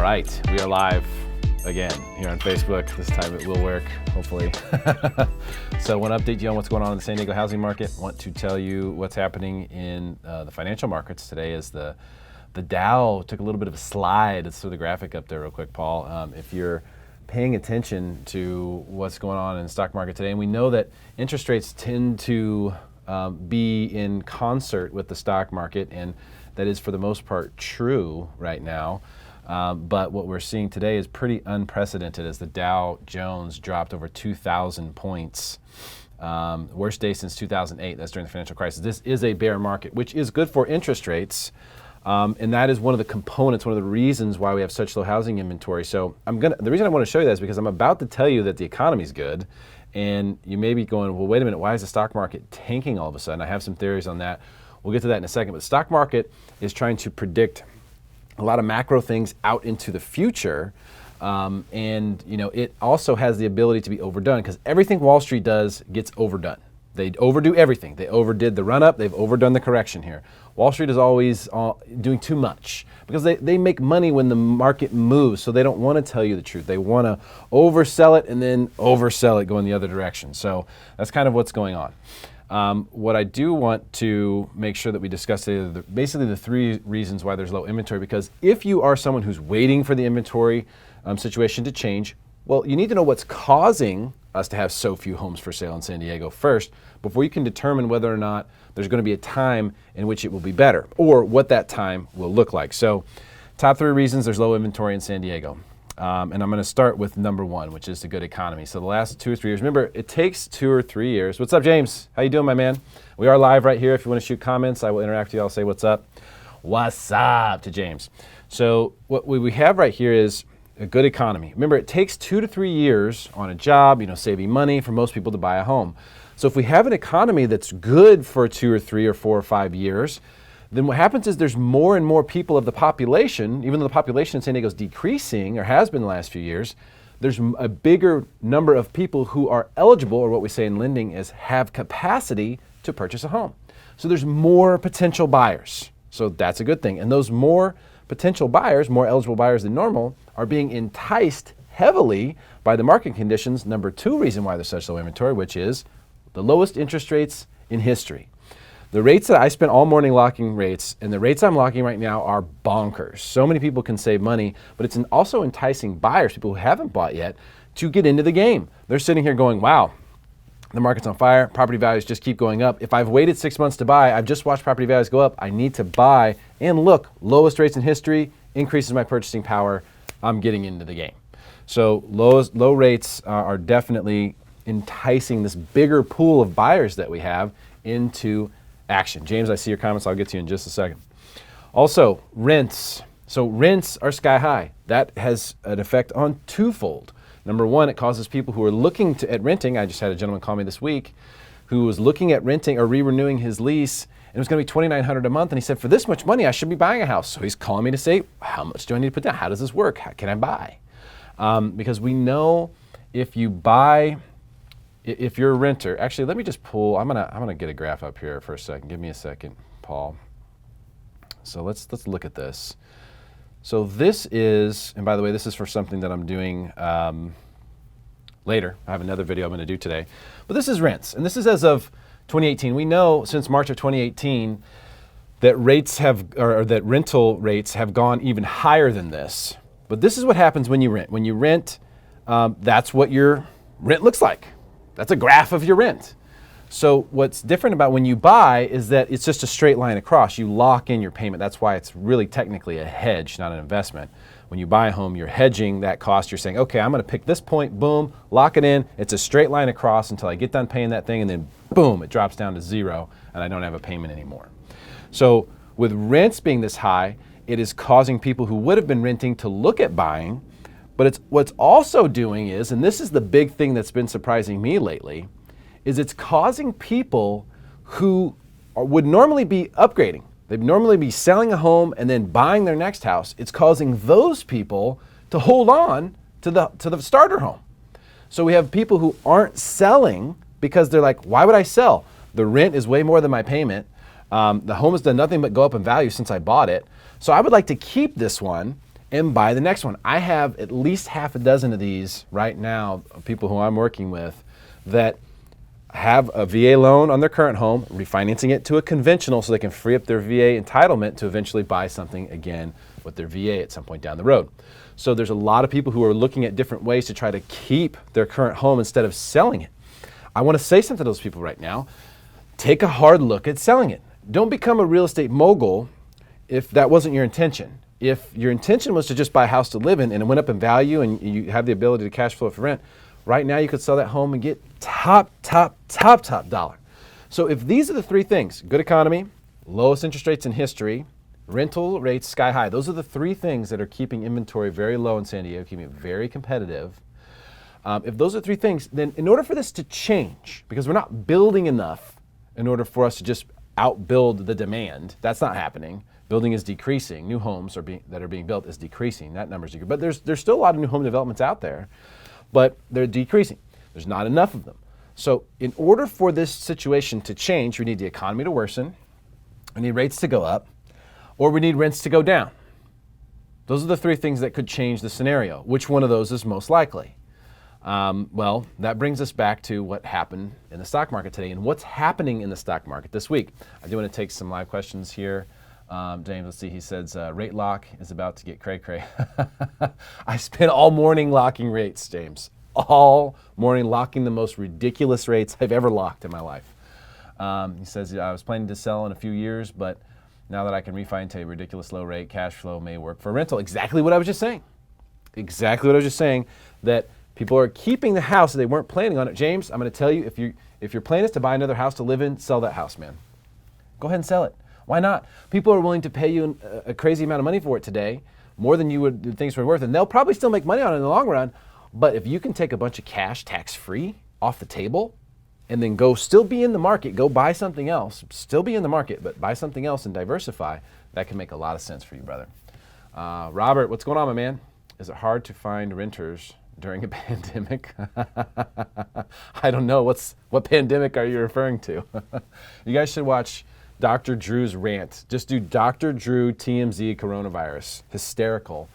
right, we are live again here on Facebook. This time it will work, hopefully. So I want to update you on what's going on in the San Diego housing market. Want to tell you what's happening in the financial markets today as the Dow took a little bit of a slide. Let's throw the graphic up there real quick, Paul. If you're paying attention to what's going on in the stock market today, and we know that interest rates tend to be in concert with the stock market, and that is for the most part true right now. But what we're seeing today is pretty unprecedented as the Dow Jones dropped over 2,000 points. Worst day since 2008, that's during the financial crisis. This is a bear market, which is good for interest rates. And that is one of the components, one of the reasons why we have such low housing inventory. So the reason I want to show you that is because I'm about to tell you that the economy's good. And you may be going, well, wait a minute, why is the stock market tanking all of a sudden? I have some theories on that. We'll get to that in a second. But the stock market is trying to predict a lot of macro things out into the future. And it also has the ability to be overdone because everything Wall Street does gets overdone. They overdo everything. They overdid the run-up. They've overdone the correction here. Wall Street is always doing too much because they make money when the market moves, so they don't want to tell you the truth. They want to oversell it and then oversell it going the other direction. So that's kind of what's going on. What I do want to make sure that we discuss today are basically the three reasons why there's low inventory, because if you are someone who's waiting for the inventory situation to change, well, you need to know what's causing us to have so few homes for sale in San Diego first before you can determine whether or not there's going to be a time in which it will be better or what that time will look like. So top three reasons there's low inventory in San Diego. And I'm going to start with number one, which is the good economy. So the last 2 or 3 years, remember, it takes 2 or 3 years. What's up, James? How you doing, my man? We are live right here. If you want to shoot comments, I will interact with you. I'll say what's up. What's up to James? So what we have right here is a good economy. Remember, it takes 2 to 3 years on a job, saving money for most people to buy a home. So if we have an economy that's good for 2 or 3 or 4 or 5 years, then what happens is there's more and more people of the population, even though the population in San Diego is decreasing or has been the last few years, there's a bigger number of people who are eligible, or what we say in lending is have capacity to purchase a home. So there's more potential buyers. So that's a good thing. And those more potential buyers, more eligible buyers than normal, are being enticed heavily by the market conditions. Number two reason why there's such low inventory, which is the lowest interest rates in history. The rates that I spent all morning locking rates, and the rates I'm locking right now are bonkers. So many people can save money, but it's also enticing buyers, people who haven't bought yet, to get into the game. They're sitting here going, wow, the market's on fire, property values just keep going up. If I've waited 6 months to buy, I've just watched property values go up, I need to buy. And look, lowest rates in history, increases my purchasing power, I'm getting into the game. So low rates are definitely enticing this bigger pool of buyers that we have into action. James, I see your comments. I'll get to you in just a second. Also, rents. So rents are sky high. That has an effect on twofold. Number one, it causes people who are looking at renting. I just had a gentleman call me this week who was looking at renting or re-renewing his lease, and it was going to be $2,900 a month. And he said, for this much money, I should be buying a house. So he's calling me to say, how much do I need to put down? How does this work? How can I buy? Because we know if you buy, if you're a renter, actually, let me just pull, I'm gonna get a graph up here for a second. Give me a second, Paul. So let's look at this. So this is, and by the way, this is for something that I'm doing later. I have another video I'm gonna do today. But this is rents, and this is as of 2018. We know since March of 2018 that that rental rates have gone even higher than this. But this is what happens when you rent. When you rent, that's what your rent looks like. That's a graph of your rent. So what's different about when you buy is that it's just a straight line across. You lock in your payment. That's why it's really technically a hedge, not an investment. When you buy a home, you're hedging that cost. You're saying, okay, I'm going to pick this point, boom, lock it in. It's a straight line across until I get done paying that thing, and then boom, it drops down to zero, and I don't have a payment anymore. So with rents being this high, it is causing people who would have been renting to look at buying. But what's also doing is, and this is the big thing that's been surprising me lately, is it's causing people who would normally be upgrading. They'd normally be selling a home and then buying their next house. It's causing those people to hold on to the starter home. So we have people who aren't selling because they're like, why would I sell? The rent is way more than my payment. The home has done nothing but go up in value since I bought it. So I would like to keep this one and buy the next one. I have at least half a dozen of these right now, people who I'm working with that have a VA loan on their current home, refinancing it to a conventional so they can free up their VA entitlement to eventually buy something again with their VA at some point down the road. So there's a lot of people who are looking at different ways to try to keep their current home instead of selling it. I want to say something to those people right now. Take a hard look at selling it. Don't become a real estate mogul if that wasn't your intention. If your intention was to just buy a house to live in and it went up in value and you have the ability to cash flow for rent, right now you could sell that home and get top dollar. So if these are the three things, good economy, lowest interest rates in history, rental rates sky high, those are the three things that are keeping inventory very low in San Diego, keeping it very competitive. If those are three things, then in order for this to change, because we're not building enough in order for us to just outbuild the demand, that's not happening. Building is decreasing. New homes that are being built is decreasing. That number's decreasing. But there's still a lot of new home developments out there, but they're decreasing. There's not enough of them. So in order for this situation to change, we need the economy to worsen, we need rates to go up, or we need rents to go down. Those are the three things that could change the scenario. Which one of those is most likely? Well, that brings us back to what happened in the stock market today and what's happening in the stock market this week. I do want to take some live questions here. James, let's see, he says, rate lock is about to get cray-cray. I spent all morning locking rates, James. All morning locking the most ridiculous rates I've ever locked in my life. He says, I was planning to sell in a few years, but now that I can refinance a ridiculous low rate, cash flow may work for rental. Exactly what I was just saying. Exactly what I was just saying, that people are keeping the house that they weren't planning on it. James, I'm going to tell you, if your plan is to buy another house to live in, sell that house, man. Go ahead and sell it. Why not? People are willing to pay you a crazy amount of money for it today, more than you would think it's worth, and they'll probably still make money on it in the long run. But if you can take a bunch of cash tax-free off the table and then go still be in the market, go buy something else, still be in the market, but buy something else and diversify, that can make a lot of sense for you, brother. Robert, what's going on, my man? Is it hard to find renters during a pandemic? I don't know. What pandemic are you referring to? You guys should watch Dr. Drew's rant. Just do Dr. Drew TMZ coronavirus. Hysterical.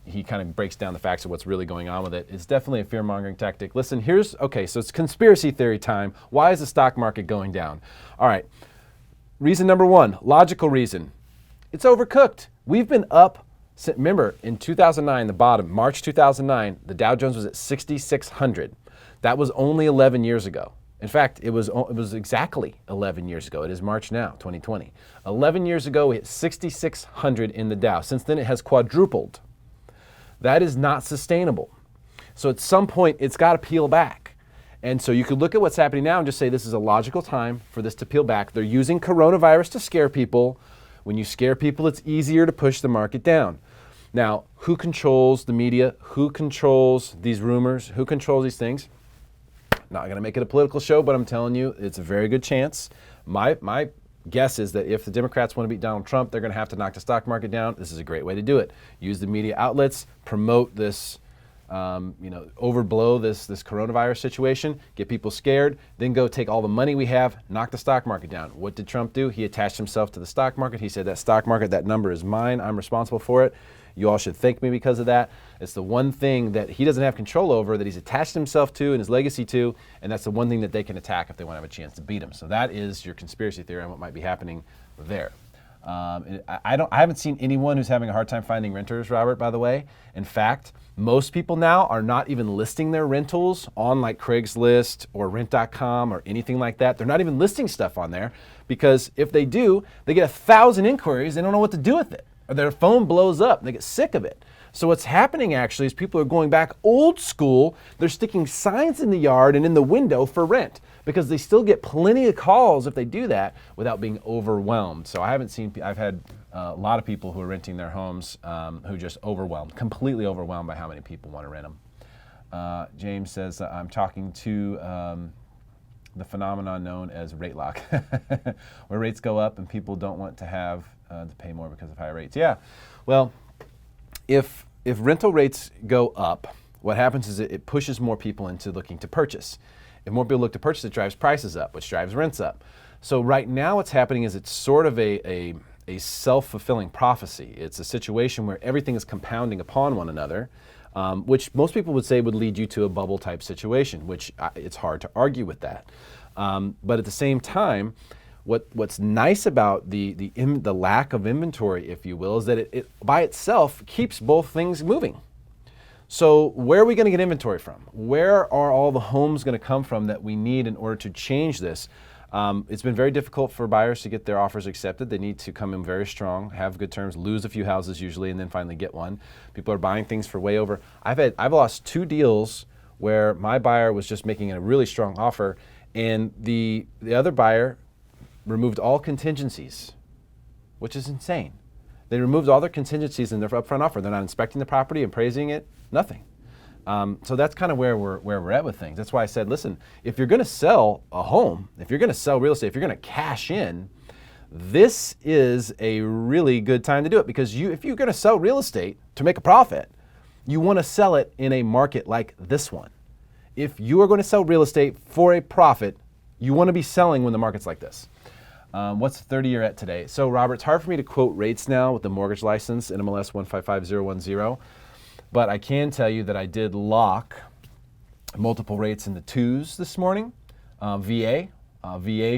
He kind of breaks down the facts of what's really going on with it. It's definitely a fear-mongering tactic. Listen, okay, so it's conspiracy theory time. Why is the stock market going down? All right, reason number one, logical reason. It's overcooked. We've been up, remember, in 2009, the bottom, March 2009, the Dow Jones was at 6,600. That was only 11 years ago. In fact, it was exactly 11 years ago. It is March now, 2020. 11 years ago, we hit 6,600 in the Dow. Since then, it has quadrupled. That is not sustainable. So at some point, it's got to peel back. And so you could look at what's happening now and just say this is a logical time for this to peel back. They're using coronavirus to scare people. When you scare people, it's easier to push the market down. Now, who controls the media? Who controls these rumors? Who controls these things? Not going to make it a political show, but I'm telling you, it's a very good chance. My guess is that if the Democrats want to beat Donald Trump, they're going to have to knock the stock market down. This is a great way to do it. Use the media outlets, promote this, overblow this coronavirus situation, get people scared, then go take all the money we have, knock the stock market down. What did Trump do? He attached himself to the stock market. He said, that stock market, that number is mine. I'm responsible for it. You all should thank me because of that. It's the one thing that he doesn't have control over, that he's attached himself to and his legacy to, and that's the one thing that they can attack if they want to have a chance to beat him. So that is your conspiracy theory on what might be happening there. I haven't seen anyone who's having a hard time finding renters, Robert, by the way. In fact, most people now are not even listing their rentals on like Craigslist or rent.com or anything like that. They're not even listing stuff on there because if they do, they get 1,000 inquiries. They don't know what to do with it. Or their phone blows up. They get sick of it. So what's happening actually is people are going back old school. They're sticking signs in the yard and in the window for rent because they still get plenty of calls if they do that without being overwhelmed. So I've had a lot of people who are renting their homes who just completely overwhelmed by how many people want to rent them. James says, I'm talking to the phenomenon known as rate lock, where rates go up and people don't want to have to pay more because of higher rates. Yeah, well, if rental rates go up, what happens is it pushes more people into looking to purchase. If more people look to purchase, it drives prices up, which drives rents up. So right now what's happening is it's sort of a a self-fulfilling prophecy. It's a situation where everything is compounding upon one another, which most people would say would lead you to a bubble type situation, which it's hard to argue with that. But at the same time, what's nice about the lack of inventory, if you will, is that it by itself keeps both things moving. So where are we going to get inventory from? Where are all the homes going to come from that we need in order to change this? It's been very difficult for buyers to get their offers accepted. They need to come in very strong, have good terms, lose a few houses usually, and then finally get one. People are buying things for way over. I've lost 2 deals where my buyer was just making a really strong offer, and the other buyer removed all contingencies, which is insane. They removed all their contingencies in their upfront offer. They're not inspecting the property, appraising it, nothing. So that's kind of where we're at with things. That's why I said, listen, if you're going to sell a home, if you're going to sell real estate, if you're going to cash in, this is a really good time to do it, because if you're going to sell real estate to make a profit, you want to sell it in a market like this one. If you are going to sell real estate for a profit, you want to be selling when the market's like this. What's the 30-year at today? So, Robert, it's hard for me to quote rates now with the mortgage license, NMLS 155010, but I can tell you that I did lock multiple rates in the 2s this morning. VA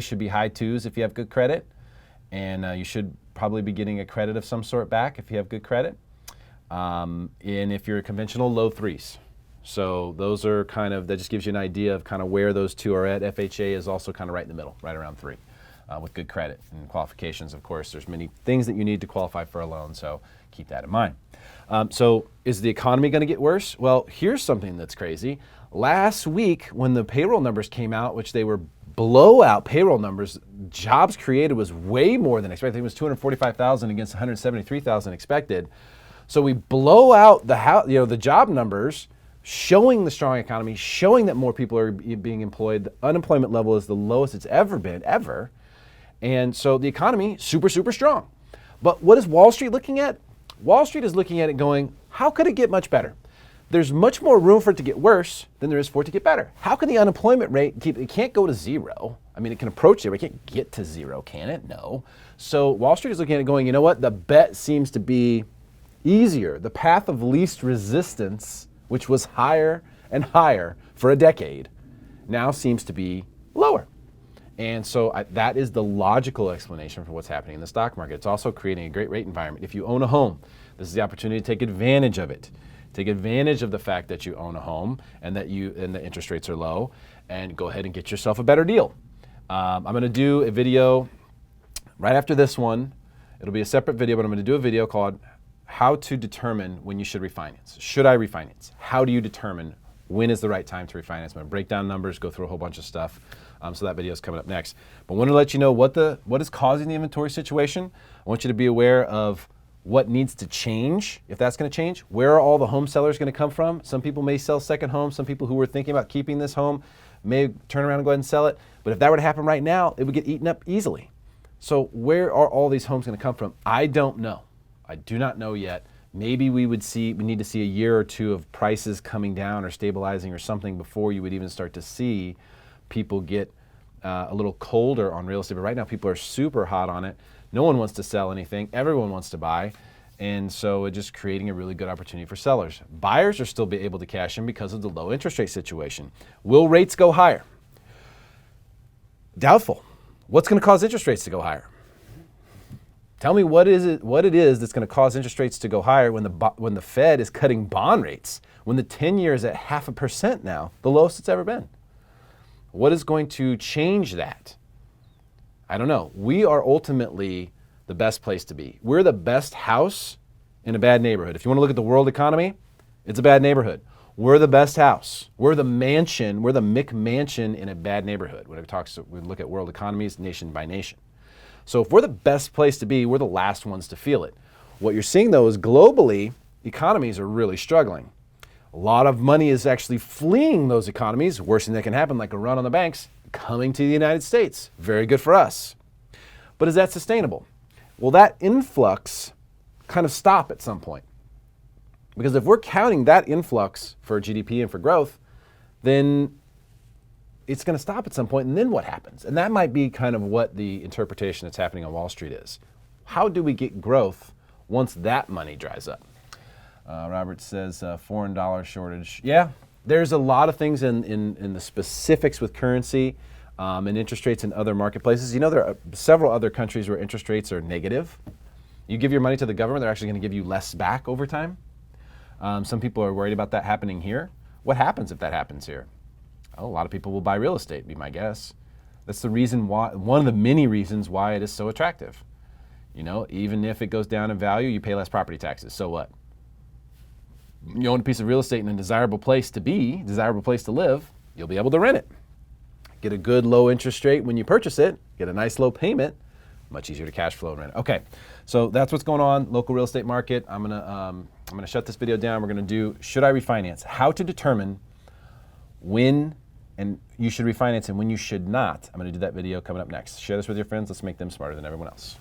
should be high 2s if you have good credit, and you should probably be getting a credit of some sort back if you have good credit. And if you're a conventional, low 3s. So those are that just gives you an idea of kind of where those 2 are at. FHA is also kind of right in the middle, right around 3. With good credit and qualifications, of course. There's many things that you need to qualify for a loan, so keep that in mind. So is the economy going to get worse? Well, here's something that's crazy. Last week, when the payroll numbers came out, which they were blowout payroll numbers, jobs created was way more than expected. It was 245,000 against 173,000 expected. So we blow out the job numbers, showing the strong economy, showing that more people are being employed. The unemployment level is the lowest it's ever been, ever. And so the economy, super, super strong. But what is Wall Street looking at? Wall Street is looking at it going, how could it get much better? There's much more room for it to get worse than there is for it to get better. How can the unemployment rate it can't go to 0. I mean, it can approach 0, it can't get to 0, can it? No. So Wall Street is looking at it going, you know what? The bet seems to be easier. The path of least resistance, which was higher and higher for a decade, now seems to be lower. And so that is the logical explanation for what's happening in the stock market. It's also creating a great rate environment. If you own a home, this is the opportunity to take advantage of it. Take advantage of the fact that you own a home and that the interest rates are low, and go ahead and get yourself a better deal. I'm going to do a video right after this one. It'll be a separate video, but I'm going to do a video called How to Determine When You Should Refinance. Should I refinance? How do you determine when is the right time to refinance? I'm going to break down numbers, go through a whole bunch of stuff. So that video is coming up next. But I want to let you know what is causing the inventory situation. I want you to be aware of what needs to change, if that's going to change. Where are all the home sellers going to come from? Some people may sell second homes. Some people who were thinking about keeping this home may turn around and go ahead and sell it. But if that were to happen right now, it would get eaten up easily. So where are all these homes going to come from? I don't know. I do not know yet. Maybe we need to see a year or 2 of prices coming down or stabilizing or something before you would even start to see people get a little colder on real estate. But right now, people are super hot on it. No one wants to sell anything. Everyone wants to buy. And so it's just creating a really good opportunity for sellers. Buyers are still able to cash in because of the low interest rate situation. Will rates go higher? Doubtful. What's going to cause interest rates to go higher? Tell me what it is that's going to cause interest rates to go higher when the Fed is cutting bond rates, when the 10-year is at 0.5% now, the lowest it's ever been. What is going to change that? I don't know. We are ultimately the best place to be. We're the best house in a bad neighborhood. If you want to look at the world economy, it's a bad neighborhood. We're the best house. We're the mansion. We're the McMansion in a bad neighborhood. When we look at world economies, nation by nation. So if we're the best place to be, we're the last ones to feel it. What you're seeing, though, is globally, economies are really struggling. A lot of money is actually fleeing those economies. Worst thing that can happen, like a run on the banks, coming to the United States. Very good for us. But is that sustainable? Will that influx kind of stop at some point? Because if we're counting that influx for GDP and for growth, then it's going to stop at some point, and then what happens? And that might be kind of what the interpretation that's happening on Wall Street is. how do we get growth once that money dries up? Robert says foreign dollar shortage. Yeah, there's a lot of things in the specifics with currency and interest rates in other marketplaces. You know, there are several other countries where interest rates are negative. You give your money to the government, they're actually going to give you less back over time. Some people are worried about that happening here. What happens if that happens here? Oh, a lot of people will buy real estate, be my guess. That's the reason why, one of the many reasons why it is so attractive. You know, even if it goes down in value, you pay less property taxes. So what? You own a piece of real estate in a desirable place to be, desirable place to live, you'll be able to rent it. Get a good low interest rate when you purchase it, get a nice low payment, much easier to cash flow and rent it. Okay, so that's what's going on, local real estate market. I'm gonna shut this video down. We're gonna do, should I refinance? How to determine when and you should refinance and when you should not. I'm gonna do that video coming up next. Share this with your friends. Let's make them smarter than everyone else.